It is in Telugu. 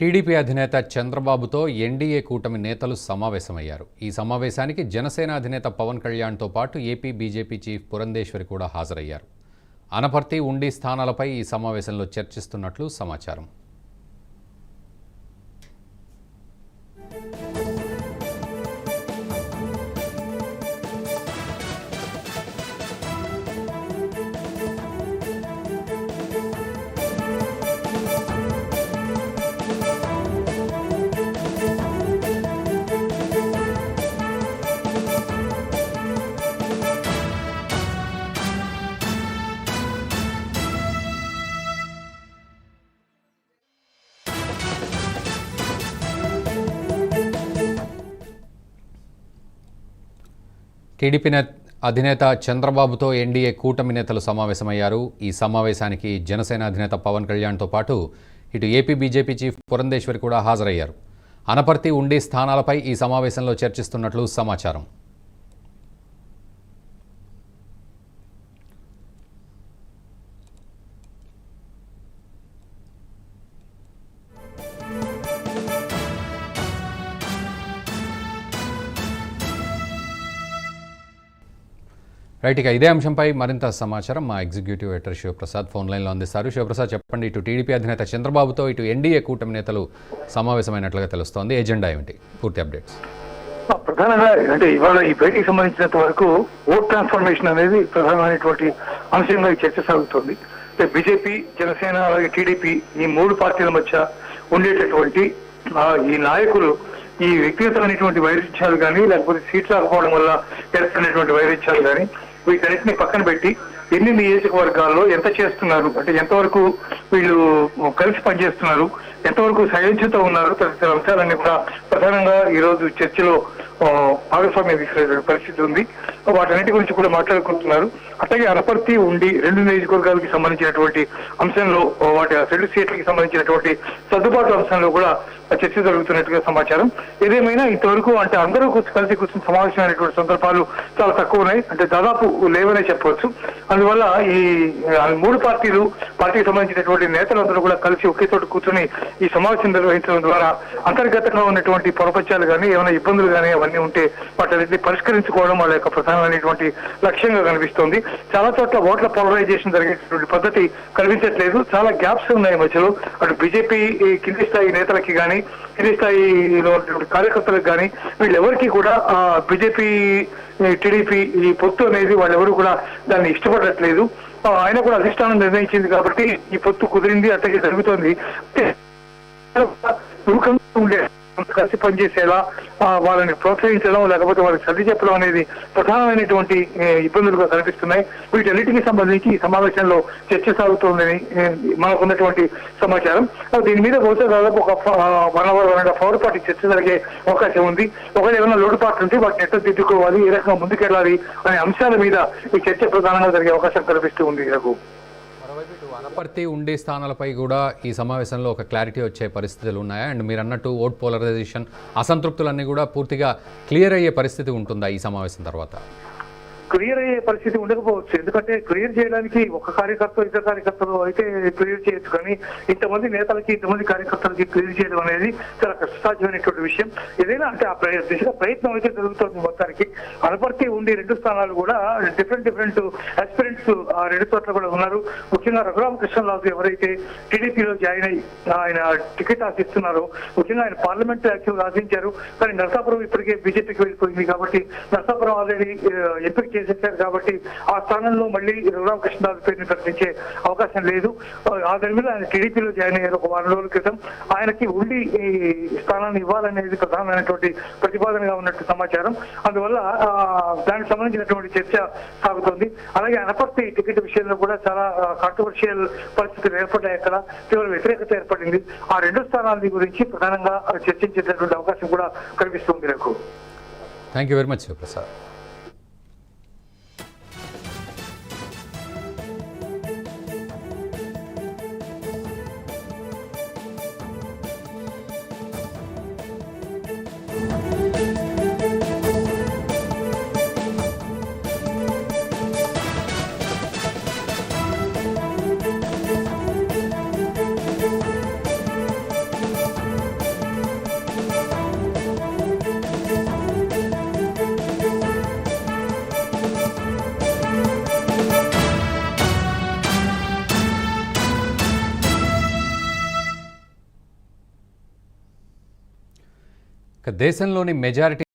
టీడీపీ అధినేత చంద్రబాబుతో ఎన్డీఏ కూటమి నేతలు సమావేశమయ్యారు. ఈ సమావేశానికి జనసేన అధినేత పవన్ కళ్యాణ్తో పాటు ఏపీ బీజేపీ చీఫ్ పురంధేశ్వరి కూడా హాజరయ్యారు. అనపర్తి, ఉండి స్థానాలపై ఈ సమావేశంలో చర్చిస్తున్నట్లు సమాచారం. టీడీపీ అధినేత చంద్రబాబుతో ఎన్డీఏ కూటమి నేతలు సమావేశమయ్యారు. ఈ సమావేశానికి జనసేన అధినేత పవన్ కళ్యాణ్తో పాటు ఇటు ఏపీ బీజేపీ చీఫ్ పురంధేశ్వరి కూడా హాజరయ్యారు. అనపర్తి, ఉండి స్థానాలపై ఈ సమావేశంలో చర్చిస్తున్నట్లు సమాచారం. రైట్, ఇక ఇదే అంశంపై మరింత సమాచారం మా ఎగ్జిక్యూటివ్ ఎడిటర్ శివప్రసాద్ ఫోన్ లైన్లో అందిస్తారు. శివప్రసాద్, చెప్పండి, ఇటు టీడీపీ అధినేత చంద్రబాబుతో ఇటు ఎన్డీఏ కూటమి నేతలు సమావేశమైనట్లుగా తెలుస్తోంది. ఎజెండా ఏమిటి? పూర్తి అప్డేట్స్. ప్రధానంగా అంటే ఇవాళ ఈ భేటీకి సంబంధించినంత వరకు ఓట్ ట్రాన్స్ఫర్మేషన్ అనేది ప్రధానమైనటువంటి అంశంగా చర్చ సాగుతుంది. బీజేపీ, జనసేన అలాగే టీడీపీ ఈ మూడు పార్టీల మధ్య ఉండేటటువంటి ఈ నాయకులు ఈ వ్యక్తిగతమైనటువంటి వైరుధ్యాలు కానీ లేకపోతే సీట్లు రాకపోవడం వల్ల ఏర్పడినటువంటి వైరుధ్యాలు కానీ వీటన్నిటిని పక్కన పెట్టి ఎన్ని నియోజకవర్గాల్లో ఎంత చేస్తున్నారు, అంటే ఎంతవరకు వీళ్ళు కలిసి పనిచేస్తున్నారు, ఎంతవరకు సయోధ్యత ఉన్నారు, తదితర అంశాలన్నీ కూడా ప్రధానంగా ఈ రోజు చర్చలో భాగస్వామ్యం తీసుకునే పరిస్థితి ఉంది. వాటన్నిటి గురించి కూడా మాట్లాడుకుంటున్నారు. అట్లాగే అనపర్తి, ఉండి రెండు నియోజకవర్గాలకి సంబంధించినటువంటి అంశంలో వాటి రెండు సీట్లకి సంబంధించినటువంటి సర్దుబాటు అంశంలో కూడా చర్చ జరుగుతున్నట్టుగా సమాచారం. ఏదేమైనా ఇంతవరకు అంటే అందరూ కలిసి కూర్చుని సమావేశమైనటువంటి సందర్భాలు చాలా తక్కువ ఉన్నాయి, అంటే దాదాపు లేవనే చెప్పవచ్చు. అందువల్ల ఈ మూడు పార్టీకి సంబంధించినటువంటి నేతలందరూ కూడా కలిసి ఒకే చోట కూర్చొని ఈ సమావేశం నిర్వహించడం ద్వారా అంతర్గతంగా ఉన్నటువంటి పొరపత్యాలు కానీ ఏమైనా ఇబ్బందులు కానీ అవన్నీ ఉంటే వాటిని పరిష్కరించుకోవడం వాళ్ళ యొక్క ప్రధానమైనటువంటి లక్ష్యంగా కనిపిస్తోంది. చాలా చోట్ల ఓట్ల పోలరైజేషన్ జరిగేటటువంటి పద్ధతి కనిపించట్లేదు. చాలా గ్యాప్స్ ఉన్నాయి మధ్యలో. అటు బీజేపీ కింది స్థాయి నేతలకి కానీ కింది స్థాయిలో కార్యకర్తలకు కానీ వీళ్ళెవరికి కూడా బీజేపీ టీడీపీ ఈ పొత్తు అనేది వాళ్ళెవరు కూడా దాన్ని ఇష్టపడట్లేదు. ఆయన కూడా అధిష్టానం నిర్ణయించింది కాబట్టి ఈ పొత్తు కుదిరింది, అట్లాగే జరుగుతోంది. ఉండే కలిసి పనిచేసేలా వాళ్ళని ప్రోత్సహించడం లేకపోతే వాళ్ళకి సర్ది చెప్పడం అనేది ప్రధానమైనటువంటి ఇబ్బందులుగా కనిపిస్తున్నాయి. వీటన్నిటికీ సంబంధించి ఈ సమావేశంలో చర్చ సాగుతోందని మనకున్నటువంటి సమాచారం. దీని మీద బహుశా దాదాపు ఒక 1 hour 1.5 hour పాటు చర్చ జరిగే అవకాశం ఉంది. ఒకవేళ ఏమైనా లోటుపాట్లు ఉంటే వాటిని ఎట్లా దిద్దుకోవాలి, ఏ రకంగా ముందుకెళ్ళాలి అనే అంశాల మీద ఈ చర్చ ప్రధానంగా జరిగే అవకాశం కనిపిస్తూ ఉంది. అనపర్తి, ఉండే స్థానాలపై కూడా ఈ సమావేశంలో ఒక క్లారిటీ వచ్చే పరిస్థితులు ఉన్నాయా? అండ్ మీరు అన్నట్టు ఓట్ పోలరైజేషన్ అసంతృప్తులన్నీ కూడా పూర్తిగా క్లియర్ అయ్యే పరిస్థితి ఉంటుందా ఈ సమావేశం తర్వాత? క్లియర్ అయ్యే పరిస్థితి ఉండకపోవచ్చు. ఎందుకంటే క్లియర్ చేయడానికి ఒక కార్యకర్త, ఇతర కార్యకర్తలు అయితే క్లియర్ చేయొచ్చు, కానీ ఇంతమంది నేతలకి ఇంతమంది కార్యకర్తలకి క్లియర్ చేయడం అనేది చాలా కష్టసాధ్యమైనటువంటి విషయం. ఏదైనా అంటే ఆ దిశగా ప్రయత్నం అయితే జరుగుతుంది. మొత్తానికి అనపర్తి, ఉండి రెండు స్థానాలు కూడా డిఫరెంట్ ఆస్పిరెంట్స్ ఆ రెండు చోట్ల కూడా ఉన్నారు. ముఖ్యంగా రఘురామకృష్ణరాజు ఎవరైతే టీడీపీలో జాయిన్ అయ్యి ఆయన టికెట్ ఆశిస్తున్నారో, ముఖ్యంగా ఆయన పార్లమెంట్ యాక్టివ్ ఆశించారు, కానీ నరసాపురం ఇప్పటికే బీజేపీకి వెళ్ళిపోయింది కాబట్టి నరసాపురం ఆల్రెడీ ఎంపిక చేశారు కాబట్టి ఆ స్థానంలో మళ్ళీ రఘురామకృష్ణరాజు పేరుని ప్రకటించే అవకాశం లేదు. ఆ దాని మీద ఆయన టీడీపీలో జాయిన్ అయ్యారు ఒక 1 రోజుల క్రితం. ఆయనకి ఉండి ఈ స్థానాన్ని ఇవ్వాలనేది ప్రధానమైనటువంటి ప్రతిపాదనగా ఉన్నట్టు సమాచారం. అందువల్ల దానికి సంబంధించినటువంటి చర్చ సాగుతోంది. అలాగే అనపర్తి టికెట్ విషయంలో కూడా చాలా కాంట్రవర్షియల్ పరిస్థితులు ఏర్పడ్డాయి. అక్కడ తీవ్ర వ్యతిరేకత ఏర్పడింది. ఆ రెండు స్థానాల గురించి ప్రధానంగా చర్చించేటటువంటి అవకాశం కూడా కనిపిస్తుంది నాకు. Thank you very much Shivaprasad. దేశంలోని మెజారిటీ